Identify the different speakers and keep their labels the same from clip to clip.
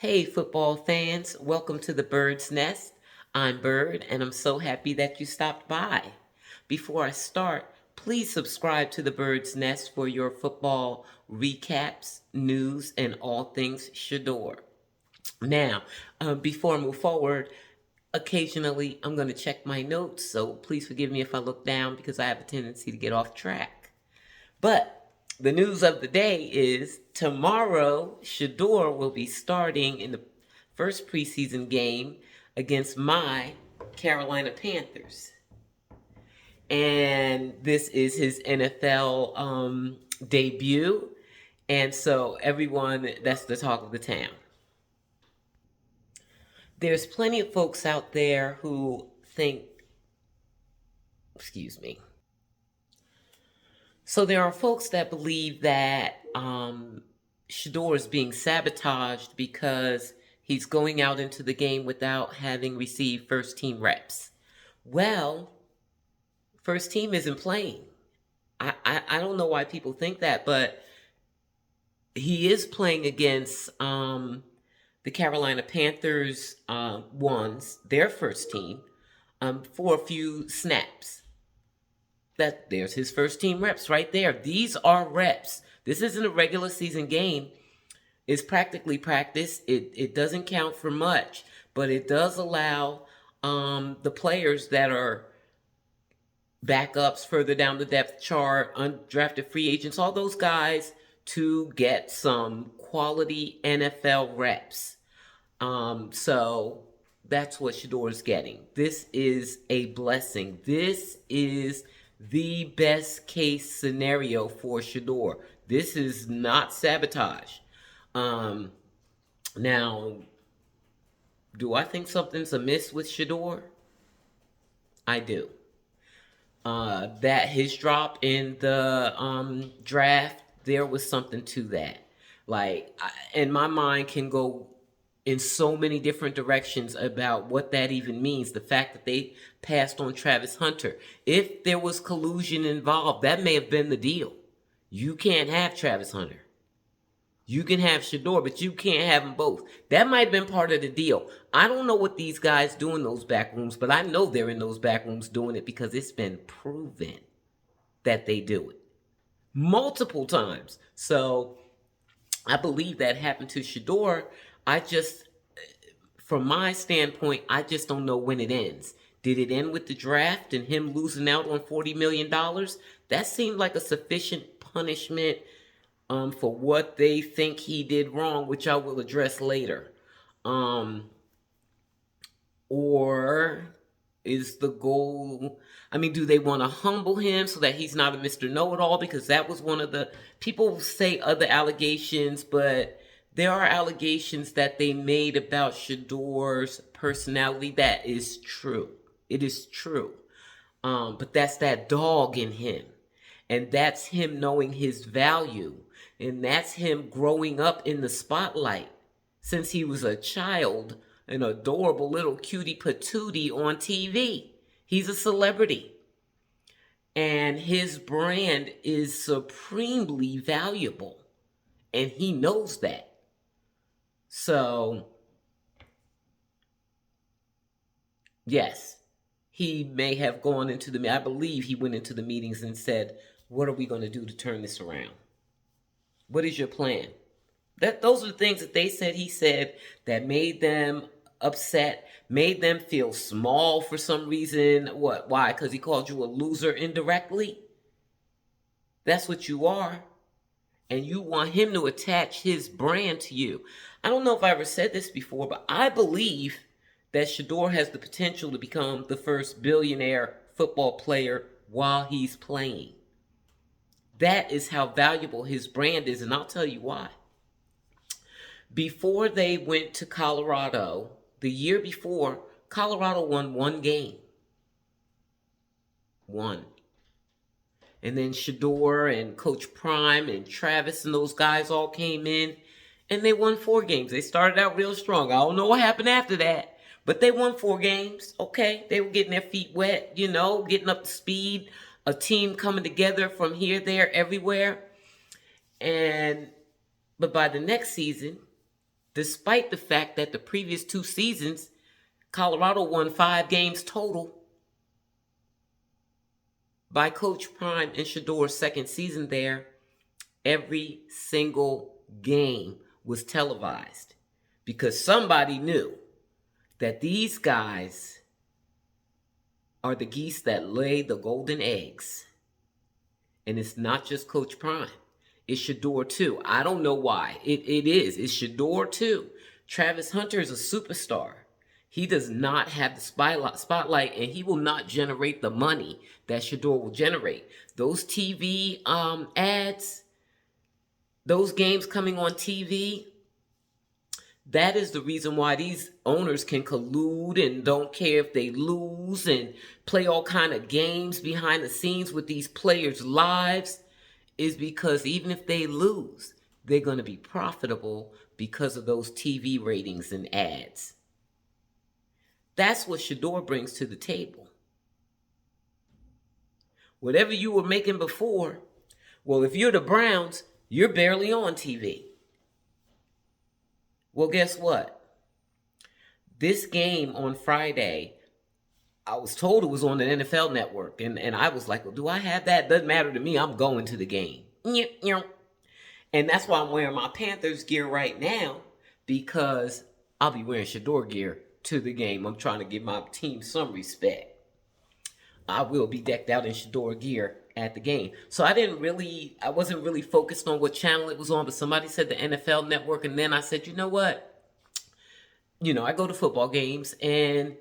Speaker 1: Hey, football fans, welcome to the Bird's Nest. I'm Bird, and I'm so happy that you stopped by. Before I start, please subscribe to the Bird's Nest for your football recaps, news, and all things Shedeur. Now, before I move forward, occasionally I'm going to check my notes, so please forgive me if I look down because I have a tendency to get off track. But the news of the day is tomorrow, Shedeur will be starting in the first preseason game against my Carolina Panthers. And this is his NFL debut. And so, everyone, that's the talk of the town. There's plenty of folks out there who think, excuse me. So, there are folks that believe that Shedeur is being sabotaged because he's going out into the game without having received first team reps. Well, first team isn't playing. I don't know why people think that, but he is playing against the Carolina Panthers ones, their first team, for a few snaps. There's his first team reps right there. These are reps. This isn't a regular season game. It's practically practice. It doesn't count for much, but it does allow the players that are backups further down the depth chart, undrafted free agents, all those guys to get some quality NFL reps. So that's what Shedeur is getting. This is a blessing. This is the best case scenario for Shedeur. This is not sabotage. Now, do I think something's amiss with Shedeur? I do. That his drop in the draft, there was something to that. And my mind can go in so many different directions about what that even means. The fact that they passed on Travis Hunter. If there was collusion involved, that may have been the deal. You can't have Travis Hunter. You can have Shedeur, but you can't have them both. That might have been part of the deal. I don't know what these guys do in those back rooms, but I know they're in those back rooms doing it because it's been proven that they do it multiple times. So I believe that happened to Shedeur. From my standpoint, I just don't know when it ends. Did it end with the draft and him losing out on $40 million? That seemed like a sufficient punishment for what they think he did wrong, which I will address later. Or is the goal, do they want to humble him so that he's not a Mr. Know-It-All? Because that was one of the, people say other allegations, but there are allegations that they made about Shedeur's personality. That is true. It is true. But that's that dog in him. And that's him knowing his value. And that's him growing up in the spotlight since he was a child, an adorable little cutie patootie on TV. He's a celebrity. And his brand is supremely valuable. And he knows that. So, yes, he may have gone into I believe he went into the meetings and said, what are we going to do to turn this around? What is your plan? Those are the things that he said that made them upset, made them feel small for some reason. What? Why? Because he called you a loser indirectly? That's what you are. And you want him to attach his brand to you. I don't know if I ever said this before, but I believe that Shedeur has the potential to become the first billionaire football player while he's playing. That is how valuable his brand is, and I'll tell you why. Before they went to Colorado, the year before, Colorado won one game. One. And then Shedeur and Coach Prime and Travis and those guys all came in, and they won 4 games. They started out real strong. I don't know what happened after that, but they won 4 games. Okay, they were getting their feet wet, getting up to speed. A team coming together from here, there, everywhere. But by the next season, despite the fact that the previous 2 seasons, Colorado won 5 games total by Coach Prime and Shedeur's second season there. Every single game was televised because somebody knew that these guys are the geese that lay the golden eggs. And it's not just Coach Prime. It's Shedeur too. I don't know why. It is. It's Shedeur too. Travis Hunter is a superstar. He does not have the spotlight, and he will not generate the money that Shedeur will generate. Those TV ads, those games coming on TV, that is the reason why these owners can collude and don't care if they lose and play all kind of games behind the scenes with these players' lives, is because even if they lose, they're going to be profitable because of those TV ratings and ads. That's what Shedeur brings to the table. Whatever you were making before, well, if you're the Browns, you're barely on TV. Well, guess what? This game on Friday, I was told it was on the NFL Network, and I was like, well, do I have that? Doesn't matter to me. I'm going to the game. And that's why I'm wearing my Panthers gear right now, because I'll be wearing Shedeur gear to the game. I'm trying to give my team some respect. I will be decked out in Shedeur gear at the game. So I wasn't really focused on what channel it was on, but somebody said the NFL Network, and then I said, you know what? I go to football games, and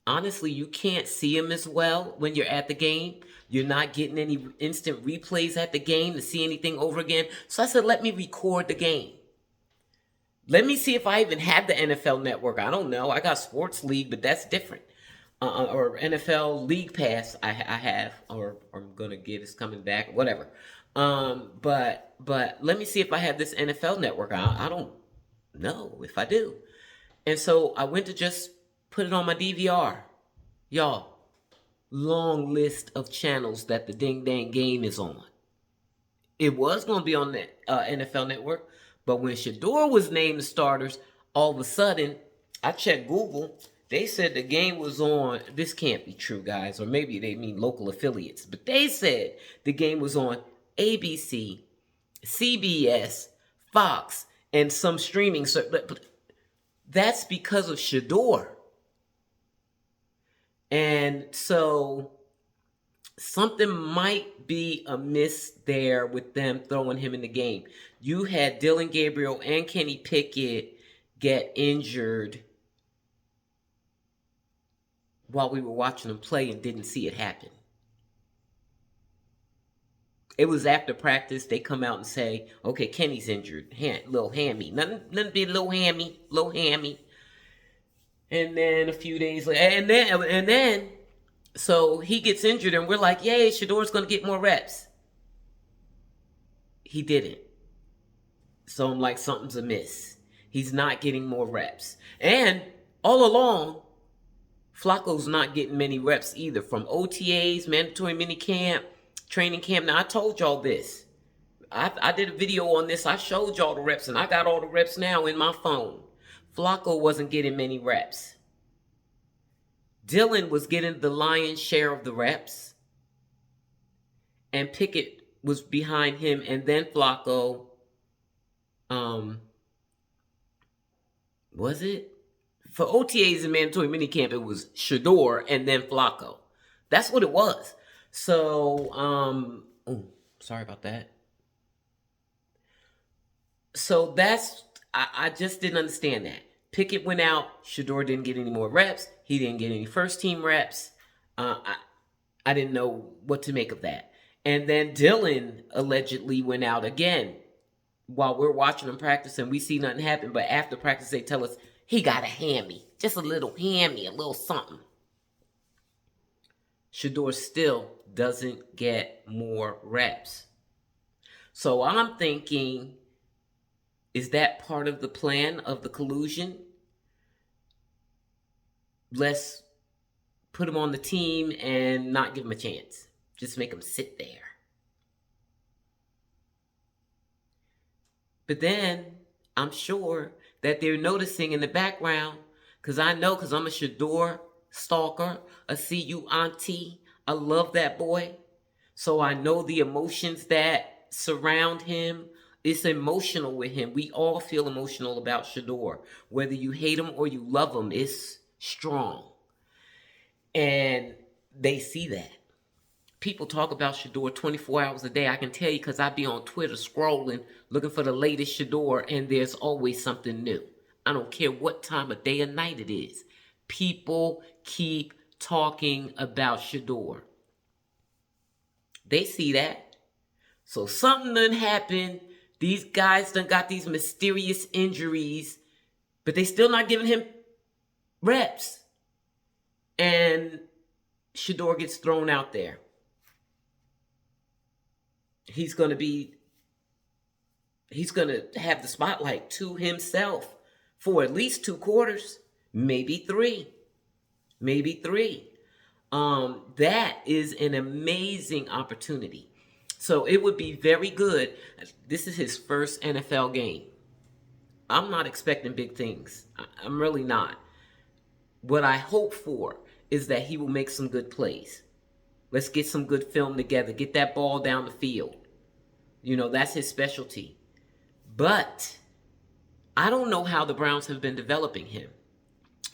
Speaker 1: honestly, you can't see them as well when you're at the game. You're not getting any instant replays at the game to see anything over again. So I said, let me record the game. Let me see if I even have the NFL Network. I don't know. I got Sports League, but that's different. Or NFL League Pass I have, or I'm going to get, it's coming back, whatever. But let me see if I have this NFL Network. I don't know if I do. And so I went to just put it on my DVR. Y'all, long list of channels that the Ding Dang Game is on. It was going to be on the NFL Network, but when Shedeur was named the starters, all of a sudden, I checked Google. They said the game was on, this can't be true, guys, or maybe they mean local affiliates, but they said the game was on ABC, CBS, Fox, and some streaming. But that's because of Shedeur. And so something might be amiss there with them throwing him in the game. You had Dylan Gabriel and Kenny Pickett get injured while we were watching them play and didn't see it happen. It was after practice. They come out and say, okay, Kenny's injured. Little hammy. Nothing be little hammy. And then a few days later, and then, so he gets injured, and we're like, yay, Shedeur's going to get more reps. He didn't. So I'm like, something's amiss. He's not getting more reps. And all along, Flacco's not getting many reps either, from OTAs, mandatory minicamp, training camp. Now, I told y'all this. I did a video on this. I showed y'all the reps, and I got all the reps now in my phone. Flacco wasn't getting many reps. Dylan was getting the lion's share of the reps, and Pickett was behind him, and then Flacco. Was it? For OTAs and mandatory minicamp, it was Shedeur and then Flacco. That's what it was. So, sorry about that. So I just didn't understand that. Pickett went out. Shedeur didn't get any more reps. He didn't get any first team reps. I didn't know what to make of that. And then Dylan allegedly went out again while we're watching him practice, and we see nothing happen. But after practice, they tell us he got a hammy. Just a little hammy, a little something. Shedeur still doesn't get more reps. So I'm thinking, is that part of the plan of the collusion? Let's put him on the team and not give him a chance. Just make him sit there. But then I'm sure that they're noticing in the background. Because I know, because I'm a Shedeur stalker, a CU auntie. I love that boy. So I know the emotions that surround him. It's emotional with him. We all feel emotional about Shedeur. Whether you hate him or you love him, it's strong. And they see that. People talk about Shedeur 24 hours a day. I can tell you because I be on Twitter scrolling, looking for the latest Shedeur, and there's always something new. I don't care what time of day or night it is. People keep talking about Shedeur. They see that. So something done happened. These guys done got these mysterious injuries, but they still not giving him reps. And Shedeur gets thrown out there. He's going to have the spotlight to himself for at least 2 quarters, maybe 3. That is an amazing opportunity. So it would be very good. This is his first NFL game. I'm not expecting big things. I'm really not. What I hope for is that he will make some good plays. Let's get some good film together. Get that ball down the field. That's his specialty. But I don't know how the Browns have been developing him.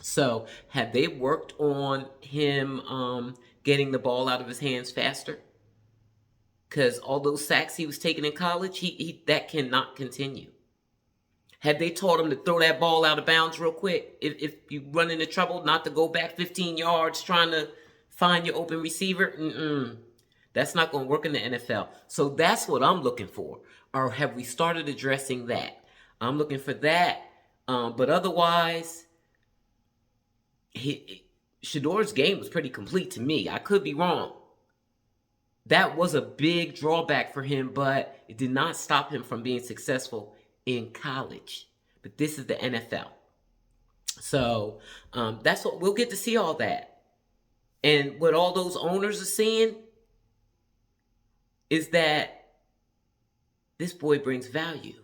Speaker 1: So have they worked on him getting the ball out of his hands faster? Because all those sacks he was taking in college, that cannot continue. Have they taught him to throw that ball out of bounds real quick? If you run into trouble, not to go back 15 yards trying to find your open receiver? That's not going to work in the NFL. So that's what I'm looking for. Or have we started addressing that? I'm looking for that. But otherwise, Shedeur's game was pretty complete to me. I could be wrong. That was a big drawback for him, but it did not stop him from being successful in college. But this is the NFL. So that's what we'll get to see all that. And what all those owners are seeing is that this boy brings value.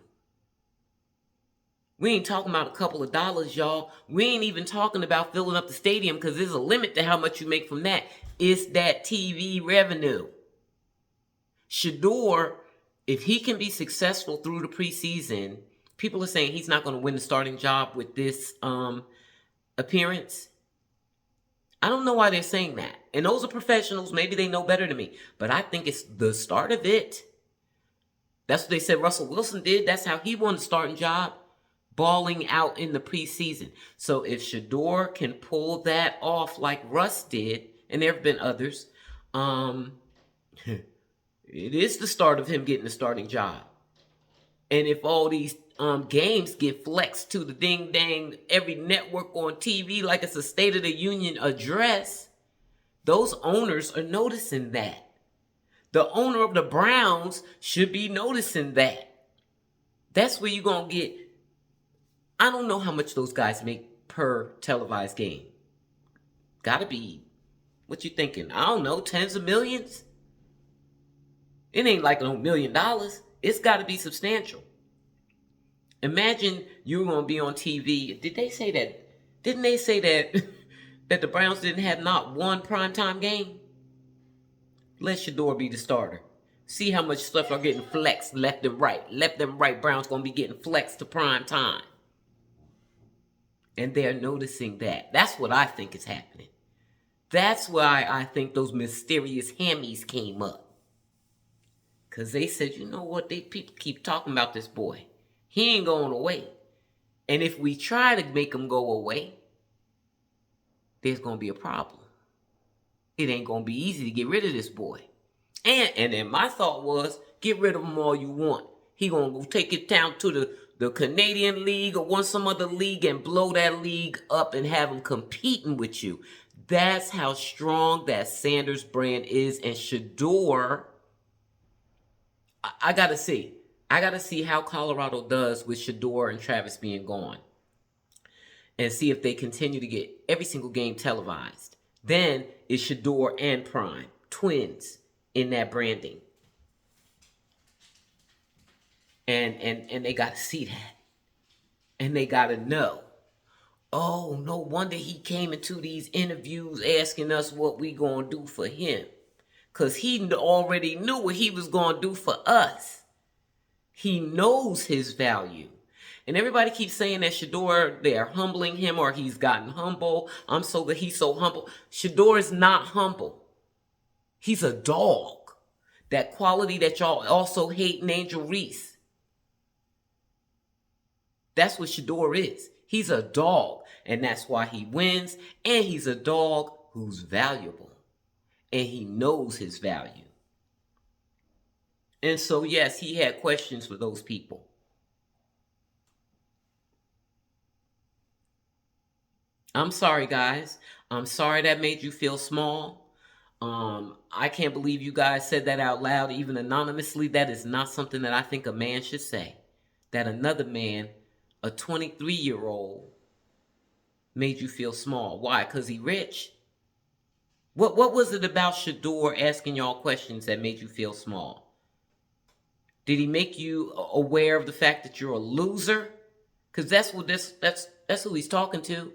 Speaker 1: We ain't talking about a couple of dollars, y'all. We ain't even talking about filling up the stadium because there's a limit to how much you make from that. It's that TV revenue. Shedeur, if he can be successful through the preseason, people are saying he's not going to win the starting job with this appearance. I don't know why they're saying that. And those are professionals. Maybe they know better than me. But I think it's the start of it. That's what they said Russell Wilson did. That's how he won the starting job. Balling out in the preseason. So if Shedeur can pull that off like Russ did, and there have been others, it is the start of him getting the starting job. And if all these games get flexed to the ding dang every network on TV like it's a State of the Union address, those owners are noticing that. The owner of the Browns should be noticing that. That's where you're going to get. I don't know how much those guys make per televised game. Gotta be, what you thinking? I don't know, tens of millions? It ain't like $1 million. It's gotta be substantial. Imagine you're gonna be on TV. Did they say that? Didn't they say that that the Browns didn't have not one primetime game? Let Shedeur be the starter. See how much stuff are getting flexed left and right. Left and right, Browns gonna be getting flexed to prime time. And they're noticing that. That's what I think is happening. That's why I think those mysterious hammies came up. Because they said, you know what? People keep talking about this boy. He ain't going away. And if we try to make him go away, there's going to be a problem. It ain't going to be easy to get rid of this boy. And then my thought was, get rid of him all you want. He going to go take it down to the Canadian League or some other league and blow that league up and have them competing with you. That's how strong that Sanders brand is. And Shedeur, I got to see. I got to see how Colorado does with Shedeur and Travis being gone. And see if they continue to get every single game televised. Then it's Shedeur and Prime. Twins in that branding. And they got to see that. And they got to know, oh, no wonder he came into these interviews asking us what we going to do for him. Because he already knew what he was going to do for us. He knows his value. And everybody keeps saying that Shedeur, they're humbling him or he's gotten humble. I'm so that he's so humble. Shedeur is not humble. He's a dog. That quality that y'all also hate in Angel Reese. That's what Shedeur is. He's a dog. And that's why he wins. And he's a dog who's valuable. And he knows his value. And so, yes, he had questions for those people. I'm sorry, guys. I'm sorry that made you feel small. I can't believe you guys said that out loud, even anonymously. That is not something that I think a man should say. That another man, a 23-year-old, made you feel small. Why? Because he rich? What was it about Shedeur asking y'all questions that made you feel small? Did he make you aware of the fact that you're a loser? Because that's who he's talking to.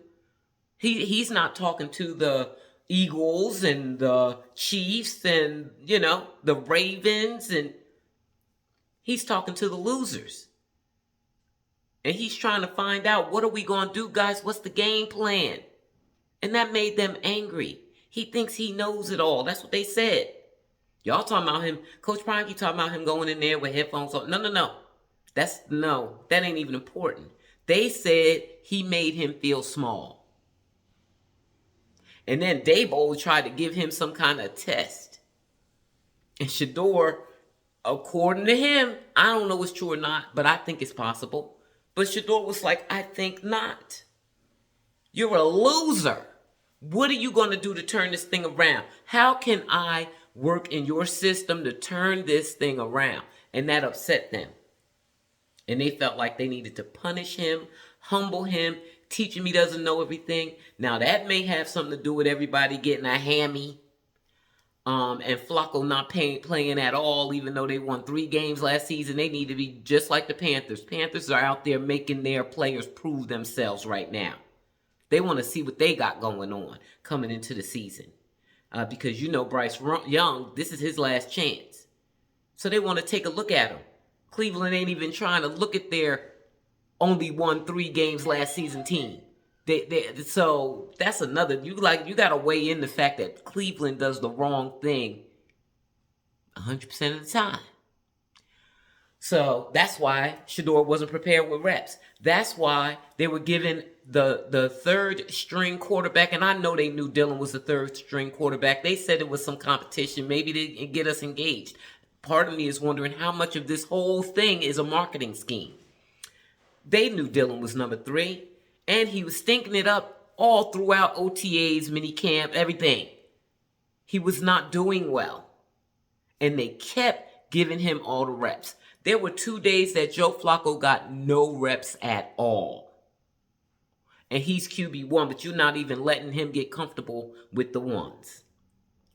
Speaker 1: He's not talking to the Eagles and the Chiefs and, the Ravens. And he's talking to the losers. And he's trying to find out, what are we going to do, guys? What's the game plan? And that made them angry. He thinks he knows it all. That's what they said. Y'all talking about him. Coach Prime keep talking about him going in there with headphones on. No. That ain't even important. They said he made him feel small. And then Dabo tried to give him some kind of test. And Shedeur, according to him, I don't know if it's true or not, but I think it's possible. But Shedeur was like, I think not. You're a loser. What are you going to do to turn this thing around? How can I work in your system to turn this thing around? And that upset them. And they felt like they needed to punish him, humble him, teach him he doesn't know everything. Now, that may have something to do with everybody getting a hammy. And Flacco not playing at all, even though they won 3 games last season. They need to be just like the Panthers. Panthers are out there making their players prove themselves right now. They want to see what they got going on coming into the season. Because Bryce Young, this is his last chance. So they want to take a look at him. Cleveland ain't even trying to look at their only won 3 games last season team. So that's another. You got to weigh in the fact that Cleveland does the wrong thing 100% of the time. So that's why Shedeur wasn't prepared with reps. That's why they were given the third string quarterback, and I know they knew Dylan was the third string quarterback. They said it was some competition. Maybe they get us engaged. Part of me is wondering how much of this whole thing is a marketing scheme. They knew Dylan was number 3, and he was stinking it up all throughout OTAs, minicamp, everything. He was not doing well, and they kept giving him all the reps. There were 2 days that Joe Flacco got no reps at all. And he's QB1, but you're not even letting him get comfortable with the ones.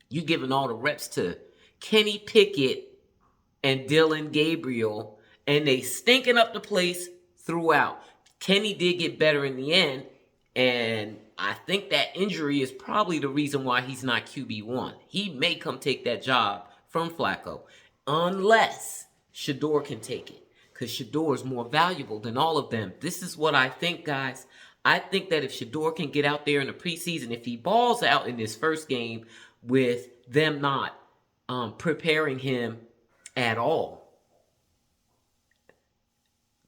Speaker 1: You're giving all the reps to Kenny Pickett and Dylan Gabriel, and they stinking up the place throughout. Kenny did get better in the end, and I think that injury is probably the reason why he's not QB1. He may come take that job from Flacco, unless Shedeur can take it, because Shedeur is more valuable than all of them. This is what I think, guys. I think that if Shedeur can get out there in the preseason, if he balls out in this first game with them not preparing him at all,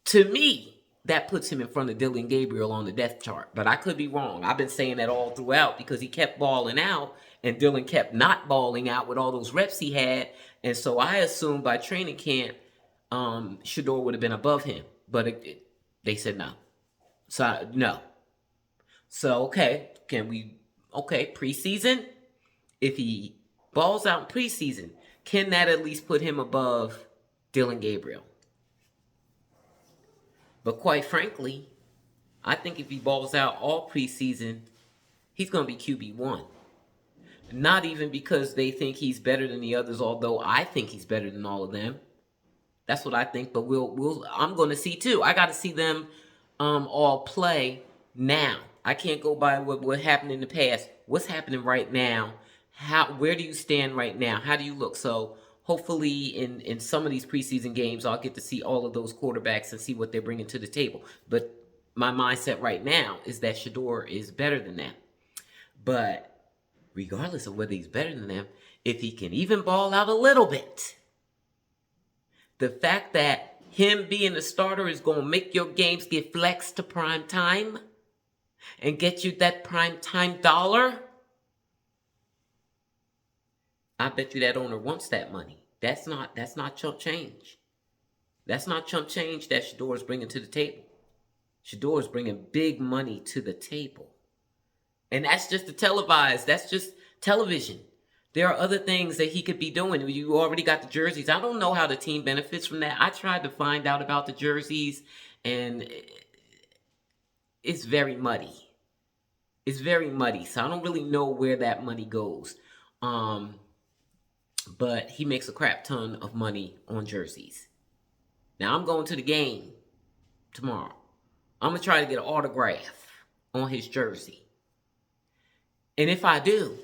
Speaker 1: to me, that puts him in front of Dylan Gabriel on the depth chart. But I could be wrong. I've been saying that all throughout because he kept balling out and Dylan kept not balling out with all those reps he had. And so I assumed by training camp, Shedeur would have been above him. But they said no. So, no. So, okay, preseason? If he balls out in preseason, can that at least put him above Dylan Gabriel? But quite frankly, I think if he balls out all preseason, he's going to be QB1. Not even because they think he's better than the others, although I think he's better than all of them. That's what I think, but I'm going to see too. I got to see them all play now. I can't go by what happened in the past. What's happening right now? Where do you stand right now? How do you look? So hopefully in some of these preseason games, I'll get to see all of those quarterbacks and see what they're bringing to the table. But my mindset right now is that Shedeur is better than them. But regardless of whether he's better than them, if he can even ball out a little bit, the fact that him being a starter is going to make your games get flexed to prime time and get you that prime time dollar, I bet you that owner wants that money. That's not chump change. That's not chump change that Shedeur is bringing to the table. Shedeur is bringing big money to the table. And that's just the televised. That's just television. There are other things that he could be doing. You already got the jerseys. I don't know how the team benefits from that. I tried to find out about the jerseys, and it's very muddy. It's very muddy. So I don't really know where that money goes. But he makes a crap ton of money on jerseys. Now I'm going to the game tomorrow. I'm going to try to get an autograph on his jersey. And if I do,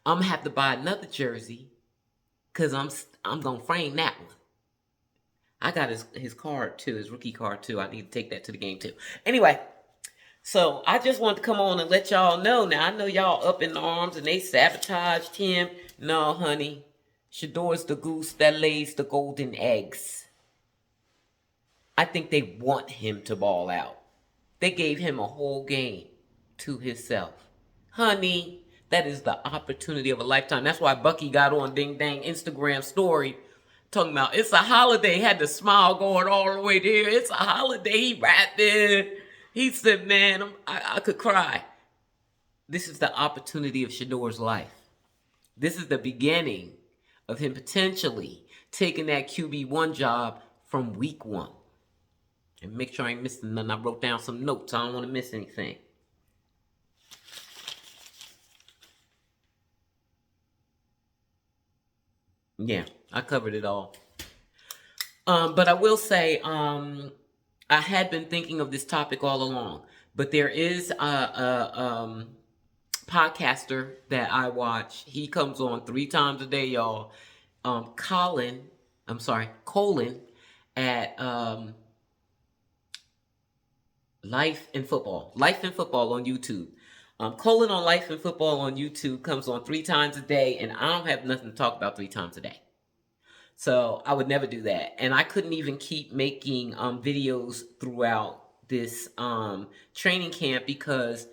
Speaker 1: I'm going to have to buy another jersey because I'm going to frame that one. I got his card too, his rookie card too. I need to take that to the game too. Anyway, so I just wanted to come on and let y'all know. Now, I know y'all up in arms and they sabotaged him. No, honey. Shedeur's the goose that lays the golden eggs. I think they want him to ball out. They gave him a whole game to himself. Honey, that is the opportunity of a lifetime. That's why Bucky got on Ding Dang Instagram story talking about it's a holiday. He had the smile going all the way there. It's a holiday. He rapped it. He said, man, I could cry. This is the opportunity of Shedeur's life. This is the beginning of him potentially taking that QB1 job from week 1. And make sure I ain't missing nothing. I wrote down some notes. I don't want to miss anything. Yeah, I covered it all. But I will say, I had been thinking of this topic all along. But there is a podcaster that I watch. He comes on 3 times a day, y'all. Colin at Life and Football on YouTube. Colin on Life and Football on YouTube comes on 3 times a day, and I don't have nothing to talk about 3 times a day. So I would never do that. And I couldn't even keep making videos throughout this training camp because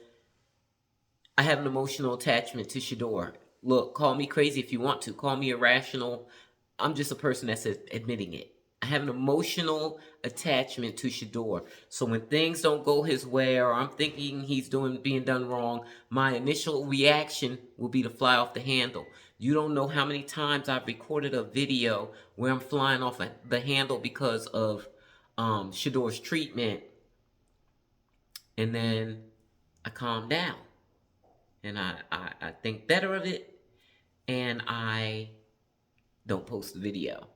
Speaker 1: I have an emotional attachment to Shedeur. Look, call me crazy if you want to. Call me irrational. I'm just a person that's admitting it. I have an emotional attachment to Shedeur. So when things don't go his way or I'm thinking he's being done wrong, my initial reaction will be to fly off the handle. You don't know how many times I've recorded a video where I'm flying off the handle because of Shedeur's treatment. And then I calm down. And I think better of it. And I don't post the video.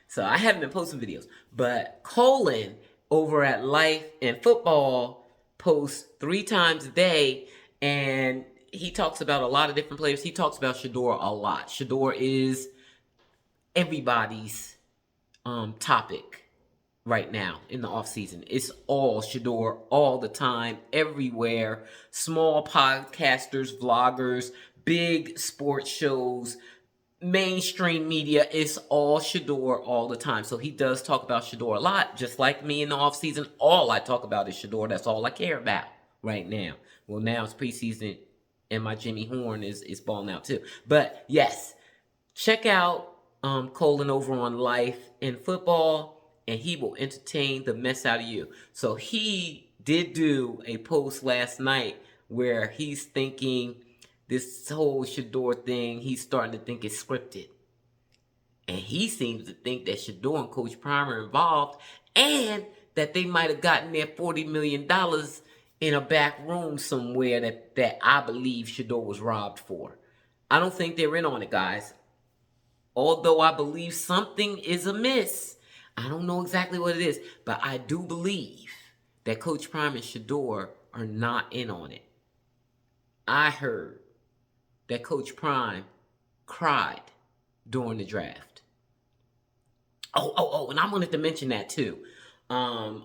Speaker 1: So I haven't been posting videos. But Colin over at Life and Football posts 3 times a day. And he talks about a lot of different players. He talks about Shedeur a lot. Shedeur is everybody's topic right now in the offseason. It's all Shedeur all the time, everywhere. Small podcasters, vloggers, big sports shows, mainstream media, it's all Shedeur all the time. So he does talk about Shedeur a lot, just like me in the offseason. All I talk about is Shedeur. That's all I care about right now. Well, now it's preseason and my Jimmy Horn is balling out too. But yes, check out Colin over on Life and Football, and he will entertain the mess out of you. So he did do a post last night where he's thinking this whole Shedeur thing, he's starting to think it's scripted. And he seems to think that Shedeur and Coach Prime are involved and that they might have gotten their $40 million in a back room somewhere that I believe Shedeur was robbed for. I don't think they're in on it, guys. Although I believe something is amiss. I don't know exactly what it is, but I do believe that Coach Prime and Shedeur are not in on it. I heard that Coach Prime cried during the draft. And I wanted to mention that too. Um,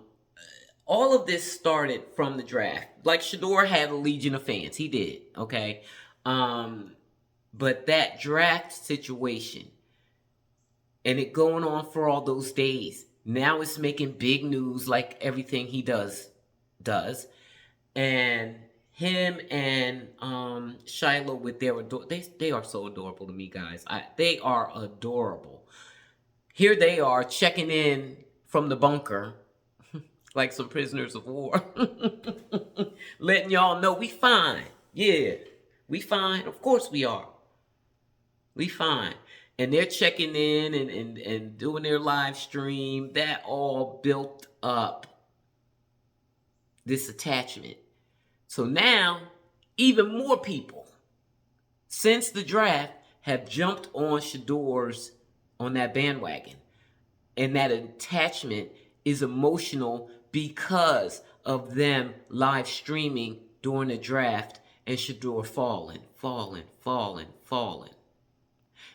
Speaker 1: all of this started from the draft. Like Shedeur had a legion of fans. He did, okay? But that draft situation and it going on for all those days, now it's making big news like everything he does. And him and Shiloh with their they are so adorable to me, guys. They are adorable. Here they are checking in from the bunker like some prisoners of war. Letting y'all know we fine. Yeah, we fine. Of course we are. We fine. And they're checking in and doing their live stream. That all built up this attachment. So now, even more people, since the draft, have jumped on Shedeur's on that bandwagon. And that attachment is emotional because of them live streaming during the draft and Shedeur falling.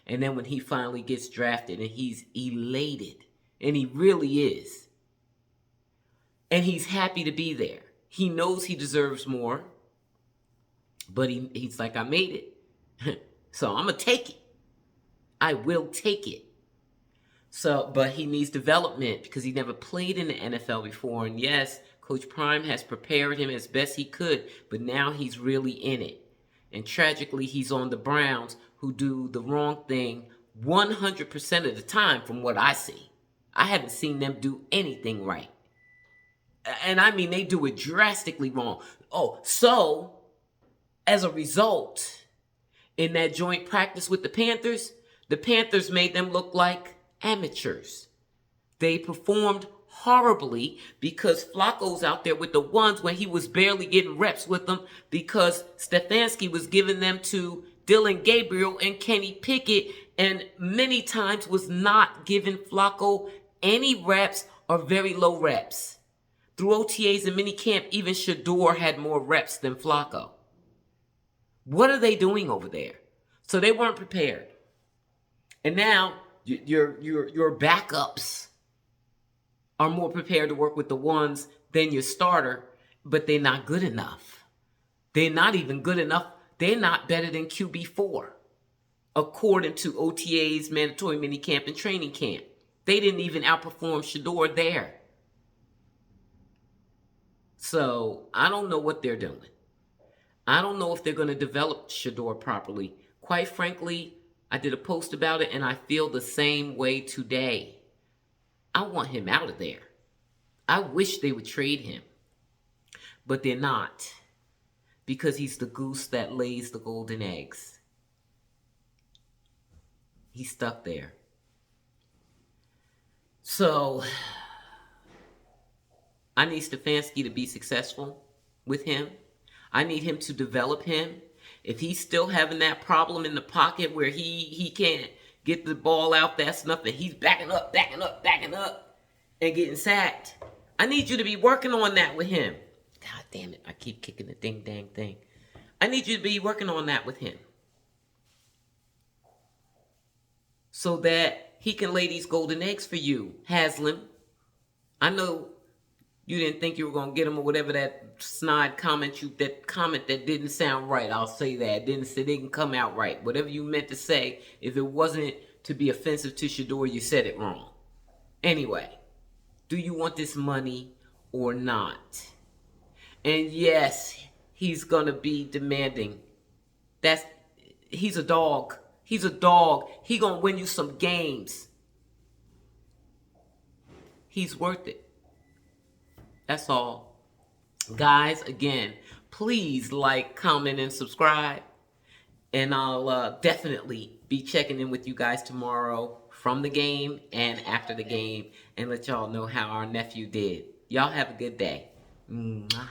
Speaker 1: And then when he finally gets drafted and he's elated, and he really is, and he's happy to be there. He knows he deserves more, but he's like, I made it. So I'm going to take it. I will take it. So, but he needs development because he never played in the NFL before. And yes, Coach Prime has prepared him as best he could, but now he's really in it. And tragically, he's on the Browns, who do the wrong thing 100% of the time from what I see. I haven't seen them do anything right. And I mean, they do it drastically wrong. So as a result, in that joint practice with the Panthers made them look like amateurs. They performed horribly because Flacco's out there with the ones when he was barely getting reps with them because Stefanski was giving them to Dylan Gabriel and Kenny Pickett, and many times was not giving Flacco any reps or very low reps. Through OTAs and minicamp, even Shedeur had more reps than Flacco. What are they doing over there? So they weren't prepared. And now your backups are more prepared to work with the ones than your starter, but they're not good enough. They're not even good enough. They're not better than QB4, according to OTA's mandatory minicamp and training camp. They didn't even outperform Shedeur there. So I don't know what they're doing. I don't know if they're going to develop Shedeur properly. Quite frankly, I did a post about it, and I feel the same way today. I want him out of there. I wish they would trade him. But they're not. Because he's the goose that lays the golden eggs. He's stuck there. So, I need Stefanski to be successful with him. I need him to develop him. If he's still having that problem in the pocket where he can't get the ball out fast enough and he's backing up, and getting sacked, I need you to be working on that with him. God damn it, I keep kicking the dang thing. I need you to be working on that with him. So that he can lay these golden eggs for you, Haslam. I know you didn't think you were going to get him or whatever that snide comment that didn't sound right. I'll say that. It didn't come out right. Whatever you meant to say, if it wasn't to be offensive to Shedeur, you said it wrong. Anyway, do you want this money or not? And yes, he's going to be demanding. He's a dog. He's a dog. He going to win you some games. He's worth it. That's all. Guys, again, please like, comment, and subscribe. And I'll definitely be checking in with you guys tomorrow from the game and after the game and let y'all know how our nephew did. Y'all have a good day. Mwah.